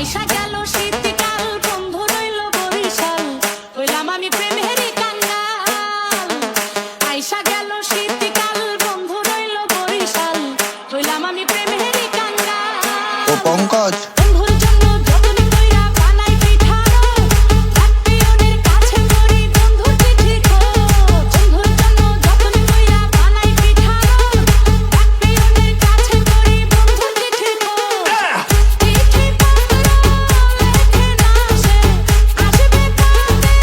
আইসা গেল শীতকাল, বন্ধু রইল বরিশাল, হইলাম আমি প্রেমেরই কাঙ্গাল। আইসা গেল শীতকাল, বন্ধু রইল বরিশাল, হইলাম আমি প্রেমেরই কাঙ্গাল। ও পঙ্কজ বন্ধুর জন্য যতন কইরা বানাই পিঠারো, রাত্রিয়নের কাছে করি বন্ধুর চিঠি খোঁজ। বন্ধুর জন্য যতন কইরা বানাই পিঠারো, রাত্রিয়নের কাছে করি বন্ধুর চিঠি খোঁজ। চিঠি পত্র লেখে না সে, আসবে কবে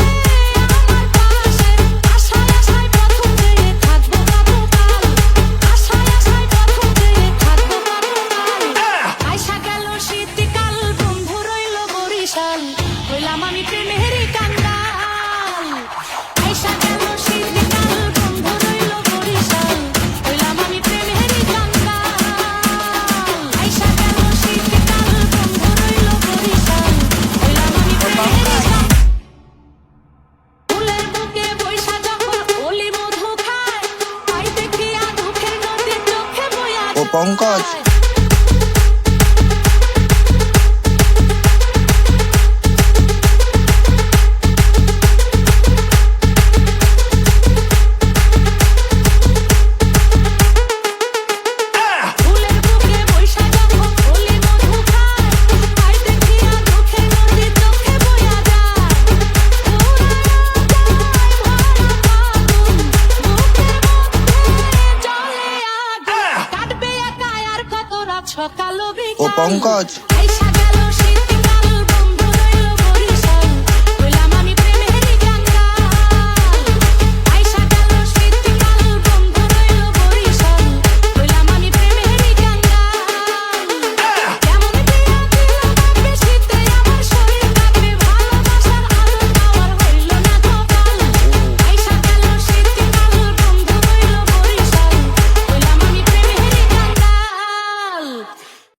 আমার পাশে। আশায় আশায় প্রথম যেয়ে থাকবো কতকাল, আশায় আশায় প্রথম যেয়ে থাকবো কতকাল। আইসা গেল শীতকাল, বন্ধু রইল বরিশাল, হইলাম আমি প্রেমেরই কাঙ্গাল। আইসা গেল শীতকাল, বন্ধু রইল বরিশাল, হইলাম আমি প্রেমেরই কাঙ্গাল। আইসা গেল শীতকাল, বন্ধু রইল বরিশাল, হইলাম আমি প্রেমেরই কাঙ্গাল। ফুলের বুকে বইসা যখন অলি মধু খায়, তাই দেখিয়া দুঃখের নদী চোখে বইয়া ও পঙ্কজ যায়। ফুলের বুকে বইসা যখন অলি মধু খায়, তাই দেখিয়া দুঃখের নদী চোখে বইয়া যায়। কাটবে একা আর কত রাত সকাল ও পঙ্কজ